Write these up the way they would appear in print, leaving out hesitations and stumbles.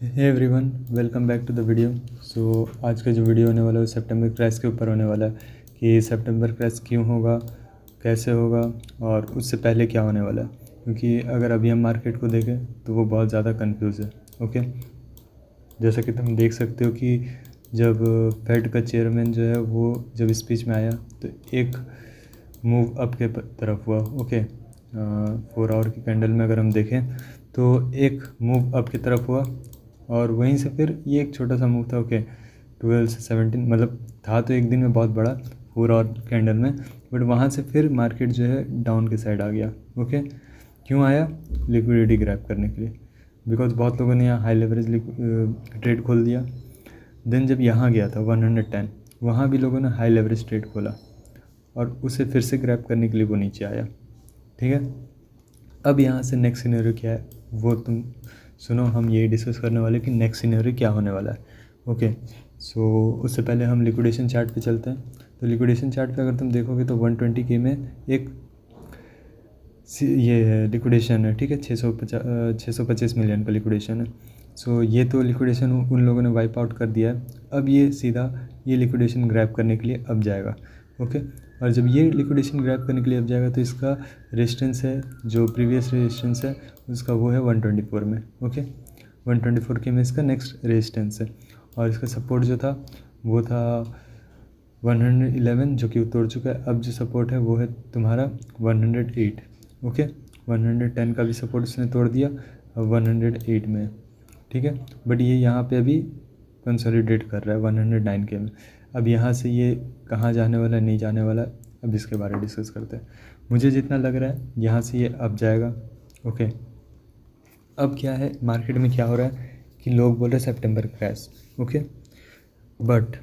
Hey everyone, welcome back to the video. आज का जो वीडियो होने वाला है वो सितंबर क्रैश के ऊपर होने वाला है कि सितंबर क्रैश क्यों होगा, कैसे होगा और उससे पहले क्या होने वाला है। क्योंकि अगर अभी हम मार्केट को देखें तो वो बहुत ज़्यादा कंफ्यूज है। ओके, जैसा कि तुम देख सकते हो कि जब फेड का चेयरमैन जो है वो जब स्पीच में आया तो एक मूव अप के तरफ हुआ। ओके, 4 आवर की कैंडल में अगर हम देखें तो एक मूव अप की तरफ हुआ और वहीं से फिर ये एक छोटा सा मूव था। ओके, 12 से 17 मतलब था तो एक दिन में बहुत बड़ा 4 आवर कैंडल में, बट वहाँ से फिर मार्केट जो है डाउन के साइड आ गया। ओके, क्यों आया? लिक्विडिटी ग्रैब करने के लिए, बिकॉज बहुत लोगों ने यहाँ हाई लेवरेज ट्रेड खोल दिया। देन जब यहाँ गया था 110, वहाँ भी लोगों ने हाई लेवरेज ट्रेड खोला और उसे फिर से ग्रैब करने के लिए वो नीचे आया। ठीक है, अब यहाँ से नेक्स्ट सिनेरियो क्या है वो तुम सुनो। हम यही डिस्कस करने वाले कि नेक्स्ट सिनेरियो क्या होने वाला है। ओके, उससे पहले हम लिक्विडेशन चार्ट पे चलते हैं। तो लिक्विडेशन चार्ट पे अगर तुम देखोगे तो 120K में एक ये लिक्विडेशन है। ठीक है, 625 मिलियन का लिक्विडेशन है। ये तो लिक्विडेशन उन लोगों ने वाइप आउट कर दिया है। अब ये सीधा ये लिक्विडेशन ग्रैब करने के लिए अब जाएगा। ओके, और जब ये लिक्विडेशन ग्रैब करने के लिए अब जाएगा तो इसका रेजिस्टेंस है, जो प्रीवियस रेजिस्टेंस है उसका, वो है 124 में। ओके, 124K में इसका नेक्स्ट रेजिस्टेंस है और इसका सपोर्ट जो था वो था 111, जो कि तोड़ चुका है। अब जो सपोर्ट है वो है तुम्हारा 108। ओके, 110 का भी सपोर्ट इसने तोड़ दिया, अब 108 में। ठीक है, बट ये यहाँ पे अभी कंसोलिडेट कर रहा है 109K में। अब यहाँ से ये कहाँ जाने वाला है, नहीं जाने वाला, अब इसके बारे में डिस्कस करते हैं। मुझे जितना लग रहा है यहाँ से ये अब जाएगा। ओके, अब क्या है मार्केट में क्या हो रहा है कि लोग बोल रहे हैं सितंबर क्रैश। ओके, बट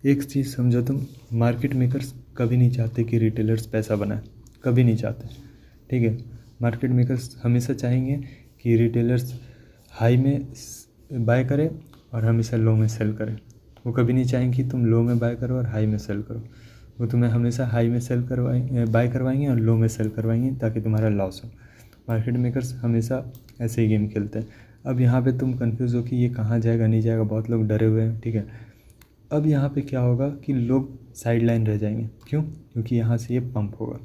एक चीज़ समझो तुम, मार्केट मेकर्स कभी नहीं चाहते कि रिटेलर्स पैसा बनाए, कभी नहीं चाहते। ठीक है, मार्केट मेकर्स हमेशा चाहेंगे कि रिटेलर्स हाई में बाय करें और हमेशा लो में सेल करें। वो कभी नहीं चाहेंगे कि तुम लो में बाय करो और हाई में सेल करो। वो तुम्हें हमेशा हाई में सेल करवाएंगे, बाय करवाएंगे और लो में सेल करवाएंगे ताकि तुम्हारा लॉस हो। मार्केट मेकर्स हमेशा ऐसे ही गेम खेलते हैं। अब यहाँ पे तुम कंफ्यूज हो कि ये कहाँ जाएगा, नहीं जाएगा, बहुत लोग डरे हुए हैं। ठीक है, अब यहाँ पे क्या होगा कि लोग साइड लाइन रह जाएंगे। क्यों? क्योंकि यहाँ से ये पंप होगा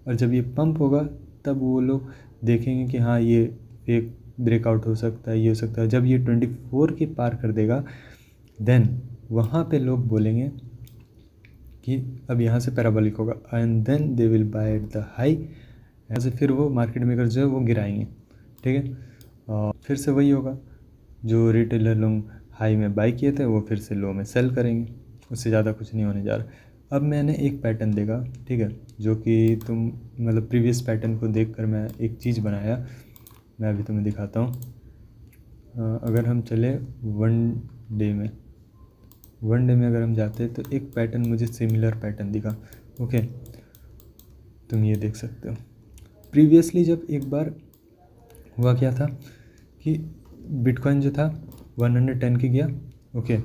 और जब ये पंप होगा तब वो लोग देखेंगे कि हाँ ये एक ब्रेकआउट हो सकता है, ये हो सकता है। जब ये 24 के पार कर देगा देन वहाँ पे लोग बोलेंगे कि अब यहाँ से पैराबोलिक होगा and then they will buy at the high. ऐसे फिर वो मार्केट मेकर जो है वो गिराएंगे। ठीक है, और फिर से वही होगा, जो रिटेलर लोग हाई में बाई किए थे वो फिर से लो में सेल करेंगे। उससे ज़्यादा कुछ नहीं होने जा रहा। अब मैंने एक पैटर्न देखा, ठीक है, जो कि तुम मतलब प्रीवियस पैटर्न को देखकर मैं एक चीज़ बनाया, मैं अभी तुम्हें दिखाता हूँ। अगर हम चले वन डे में अगर हम जाते हैं तो एक पैटर्न मुझे सिमिलर पैटर्न दिखा। ओके, तुम ये देख सकते हो। प्रीवियसली जब एक बार हुआ क्या था कि बिटकॉइन जो था 110 के गया। ओके,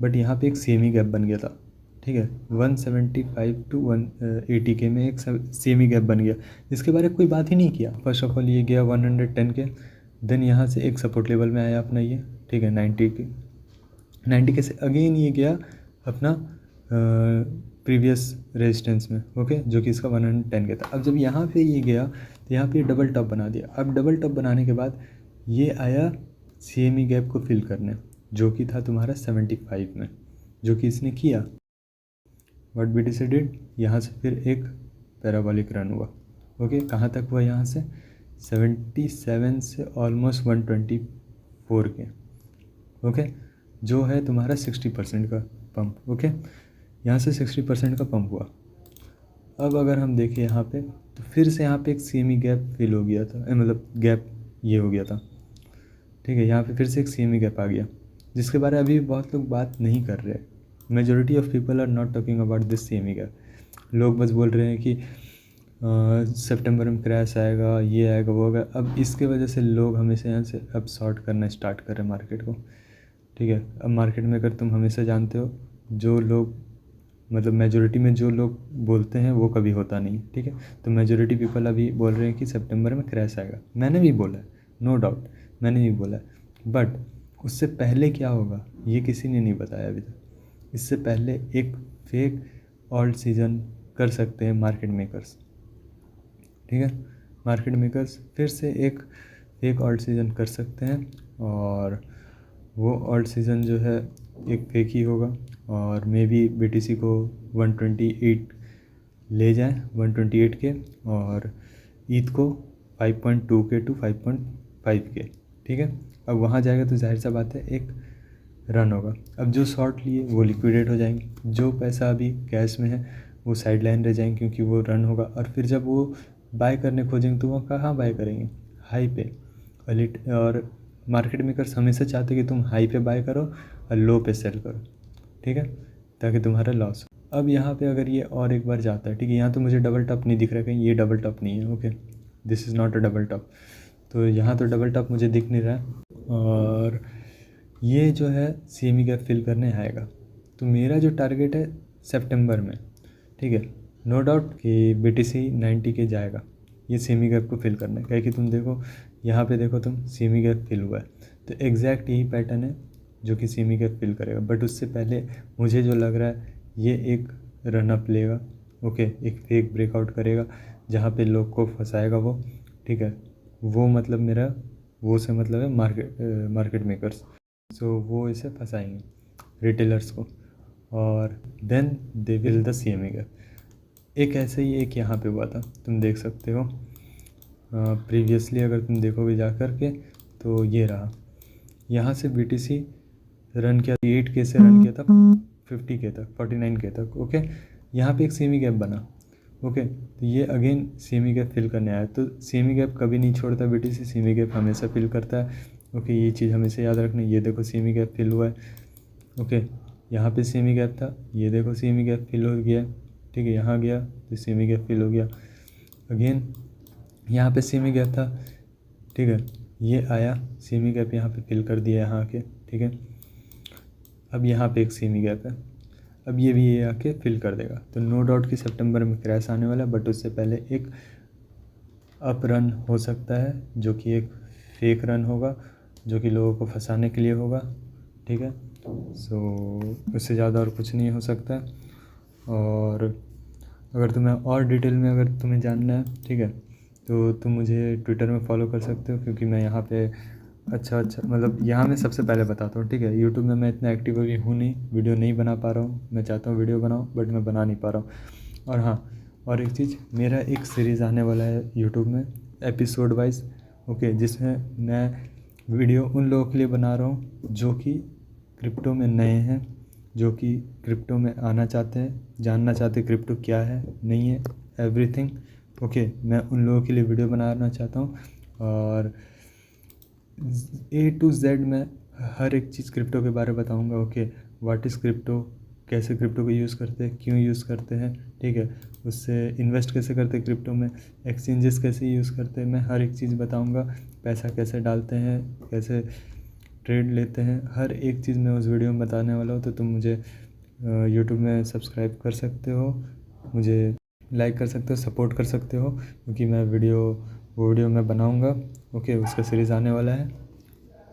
बट यहाँ पे एक सेमी गैप बन गया था। ठीक है, 175 टू 180K में एक सेमी गैप बन गया, जिसके बारे में कोई बात ही नहीं किया। फर्स्ट ऑफ ऑल ये गया 110 के, देन यहाँ से एक सपोर्ट लेवल में आया अपना ये। ठीक है, 90 के से अगेन ये गया अपना प्रीवियस रेजिस्टेंस में। ओके, जो कि इसका 110 के था। अब जब यहाँ पे ये गया तो यहाँ पे डबल टॉप बना दिया। अब डबल टॉप बनाने के बाद ये आया CME गैप को फिल करने, जो कि था तुम्हारा 75 में, जो कि इसने किया। व्हाट BTC डिड, यहाँ से फिर एक पैराबोलिक रन हुआ। ओके, कहाँ तक हुआ? यहाँ से 77 से ऑलमोस्ट 124 के। ओके, जो है तुम्हारा 60% का पंप। ओके, यहाँ से 60% का पंप हुआ। अब अगर हम देखें यहाँ पे तो फिर से यहाँ पे एक CME गैप फिल हो गया था, मतलब गैप ये हो गया था। ठीक है, यहाँ पे फिर से एक CME गैप आ गया, जिसके बारे में अभी बहुत लोग बात नहीं कर रहे। Majority of people are not talking about this CME gap. लोग बस बोल रहे हैं कि सितंबर में क्रैश आएगा, ये आएगा, वो आएगा। अब इसके वजह से लोग हमेशा यहाँ से अब शॉर्ट करना स्टार्ट कर रहे हैं मार्केट को। ठीक है, अब मार्केट में अगर तुम हमेशा जानते हो, जो लोग मतलब मेजोरिटी में जो लोग बोलते हैं वो कभी होता नहीं। ठीक है, तो मेजोरिटी पीपल अभी बोल रहे हैं कि सितंबर में क्रैश आएगा। मैंने भी बोला है, नो डाउट, मैंने भी बोला है, बट उससे पहले क्या होगा ये किसी ने नहीं बताया अभी तक। इससे पहले एक फेक ऑल्ट सीजन कर सकते हैं मार्केट मेकर्स, ठीक है। मार्केट मेकर्स फिर से एक फेक ऑल्ट सीजन कर सकते हैं, और वो ऑल्ट सीजन जो है एक फेक ही होगा, और मे बी BTC को 128 ले जाएं, 128 के, और ईथ को 5.2 के टू 5.5 के, ठीक है। अब वहाँ जाएगा तो जाहिर सा बात है एक रन होगा। अब जो शॉर्ट लिए वो लिक्विडेट हो जाएंगे, जो पैसा अभी कैश में है वो साइड लाइन रह जाएंगे क्योंकि वो रन होगा। और फिर जब वो बाय करने खोजेंगे तो वो कहाँ बाय करेंगे, हाई पे। और मार्केट मेकर्स हमेशा चाहते कि तुम हाई पे बाय करो और लो पे सेल करो, ठीक है, ताकि तुम्हारा लॉस हो। अब यहाँ पे अगर ये और एक बार जाता है, ठीक है, यहाँ तो मुझे डबल टॉप नहीं दिख रहा कहीं, ये डबल टॉप नहीं है, okay, this is not a double top. तो यहाँ तो डबल टॉप मुझे दिख नहीं रहा है, और ये जो है CME गैप फिल करने आएगा। तो मेरा जो टारगेट है सितंबर में, ठीक है, नो डाउट कि BTC 90 के जाएगा ये CME गैप को फिल करना है। क्या कि तुम देखो यहाँ पे, देखो तुम CME गैप फिल हुआ है, तो एग्जैक्ट यही पैटर्न है जो कि CME गैप फिल करेगा। बट उससे पहले मुझे जो लग रहा है ये एक रन अप लेगा, ओके, एक फेक ब्रेकआउट करेगा जहाँ पे लोग को फंसाएगा वो, ठीक है। वो मतलब मेरा वो से मतलब है मार्केट मेकर्स, सो वो इसे फंसाएंगे रिटेलर्स को, और then they will the CME gap. एक ऐसे ही एक यहाँ पे हुआ था, तुम देख सकते हो प्रीवियसली, अगर तुम देखोगे जा कर के तो ये रहा, यहाँ से BTC रन किया 8K से रन किया था 50K तक, 49K तक, ओके। यहाँ पे एक CME गैप बना, ओके, तो ये अगेन CME गैप फिल करने आया। तो CME गैप कभी नहीं छोड़ता BTC, CME गैप हमेशा फिल करता है, ओके, ये चीज़ हमेशा याद रखना। ये देखो CME गैप फिल हुआ है, ओके, यहाँ पे CME गैप था, ये देखो CME गैप फिल हो गया, ठीक है, यहाँ गया तो CME गैप फिल हो गया, अगेन यहाँ पे CME गैप था, ठीक है, ये आया CME गैप यहाँ पे फिल कर दिया यहाँ आके, ठीक है। अब यहाँ पे एक CME गैप है, अब ये भी ये आके फिल कर देगा। तो नो डाउट कि सितंबर में क्रैश आने वाला है, बट उससे पहले एक अप रन हो सकता है जो कि एक फेक रन होगा, जो कि लोगों को फंसाने के लिए होगा, ठीक है। सो उससे ज़्यादा और कुछ नहीं हो सकता है। और अगर तुम्हें और डिटेल में अगर तुम्हें जानना है, ठीक है, तो तुम मुझे ट्विटर में फॉलो कर सकते हो, क्योंकि मैं यहाँ पे अच्छा मतलब यहाँ मैं सबसे पहले बताता हूँ, ठीक है। यूट्यूब में मैं इतना एक्टिव अभी हूँ नहीं, वीडियो नहीं बना पा रहा हूँ, मैं चाहता हूँ वीडियो बनाऊँ बट मैं बना नहीं पा रहा हूँ। और हाँ, और एक चीज़, मेरा एक सीरीज़ आने वाला है यूट्यूब में एपिसोड वाइज, ओके, जिसमें मैं वीडियो उन लोगों के लिए बना रहा हूँ जो कि क्रिप्टो में नए हैं, जो कि क्रिप्टो में आना चाहते हैं, जानना चाहते हैं क्रिप्टो क्या है नहीं है, एवरीथिंग, ओके, मैं उन लोगों के लिए वीडियो बनाना चाहता हूँ। और A to Z मैं हर एक चीज़ क्रिप्टो के बारे में बताऊँगा, ओके, व्हाट इज़ क्रिप्टो, कैसे क्रिप्टो को यूज़ करते हैं, क्यों यूज़ करते हैं, ठीक है, उससे इन्वेस्ट कैसे करते हैं क्रिप्टो में, एक्सचेंजेस कैसे यूज़ करते हैं, मैं हर एक चीज़ बताऊँगा, पैसा कैसे डालते हैं, कैसे ट्रेड लेते हैं, हर एक चीज़ मैं उस वीडियो में बताने वाला हूँ। तो तुम मुझे यूट्यूब में सब्सक्राइब कर सकते हो, मुझे लाइक कर सकते हो, सपोर्ट कर सकते हो, क्योंकि मैं वो वीडियो मैं बनाऊँगा, ओके, उसका सीरीज़ आने वाला है।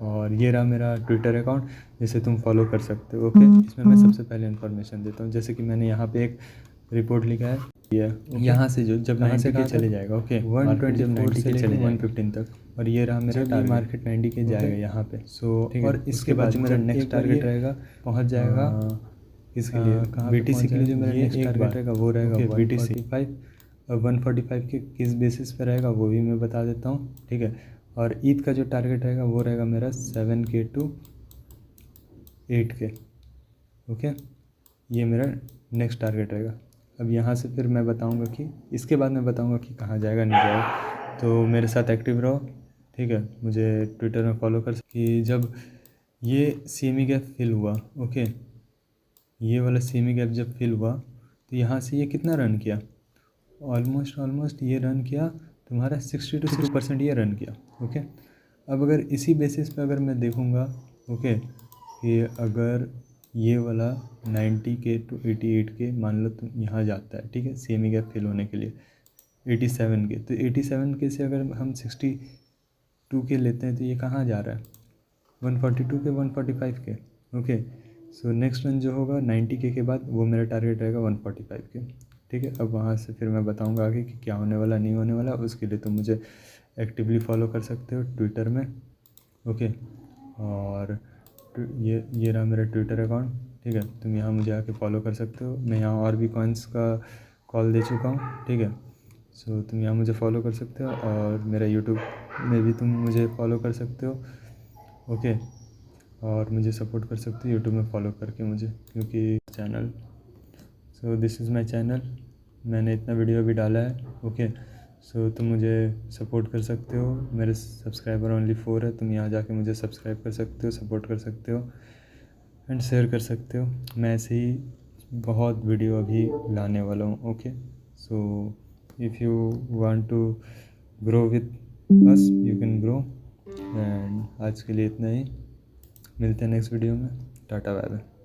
और ये रहा मेरा ट्विटर अकाउंट, जिसे तुम फॉलो कर सकते हो, ओके। इसमें मैं सबसे पहले इन्फॉर्मेशन देता हूँ, जैसे कि मैंने यहाँ पे एक रिपोर्ट लिखा है, ये यहाँ से जो जब 90 के चले जाएगा, ओके, 124 से लेकर 115 तक, और ये रहा मेरा टारगेट, मार्केट 90 के जाएगा यहाँ पे। सो और इसके बाद जो मेरा नेक्स्ट टारगेट रहेगा पहुँच जाएगा इसके लिए, BTC के लिए जो मेरा नेक्स्ट टारगेट रहेगा वो रहेगा 145, और 145 के किस बेसिस पे रहेगा वो भी मैं बता देता हूँ, ठीक है। और ईद का जो टारगेट रहेगा वो रहेगा मेरा 7K to 8K, ओके, ये मेरा नेक्स्ट टारगेट रहेगा। अब यहाँ से फिर मैं बताऊँगा कि इसके बाद मैं बताऊँगा कि कहाँ जाएगा नहीं जाएगा। तो मेरे साथ एक्टिव रहो, ठीक है, मुझे ट्विटर में फॉलो कर कि जब ये CME गैप फिल हुआ, ओके, ये वाला CME गैप जब फिल हुआ तो यहाँ से ये कितना रन किया, ऑलमोस्ट ये रन किया तुम्हारा 60 to 62% ये रन किया, ओके। अब अगर इसी बेसिस पे अगर मैं देखूँगा, ओके, कि अगर ये वाला 90K to 88K मान लो तुम यहाँ जाता है, ठीक है, CME गैप फिल होने के लिए 87K, तो 87K से अगर हम 62K लेते हैं तो ये कहाँ जा रहा है, 142 के 145 के। ओके, सो नेक्स्ट रन जो होगा 90K के बाद वो मेरा टारगेट रहेगा 145 के। ठीक है, अब वहाँ से फिर मैं बताऊँगा आगे कि क्या होने वाला नहीं होने वाला। उसके लिए तुम मुझे एक्टिवली फॉलो कर सकते हो ट्विटर में। ओके, और ये रहा मेरा ट्विटर अकाउंट। ठीक है, तुम यहाँ मुझे आके फॉलो कर सकते हो। मैं यहाँ और भी कॉइन्स का कॉल दे चुका हूँ। ठीक है, सो तुम यहाँ मुझे फॉलो कर सकते हो, और मेरा यूट्यूब में भी तुम मुझे फॉलो कर सकते हो। ओके, और मुझे सपोर्ट कर सकते हो यूट्यूब में फॉलो करके मुझे, क्योंकि channel, so this is my channel. मैंने इतना वीडियो भी डाला है। ओके, सो तुम मुझे सपोर्ट कर सकते हो। मेरे सब्सक्राइबर ओनली 4 है। तुम यहाँ जाके मुझे सब्सक्राइब कर सकते हो, सपोर्ट कर सकते हो एंड शेयर कर सकते हो। मैं ऐसे ही बहुत वीडियो अभी लाने वाला हूँ। Okay, so if you want to grow with us you can grow. And आज के लिए इतना ही, मिलते हैं नेक्स्ट वीडियो में। Tata bye bye.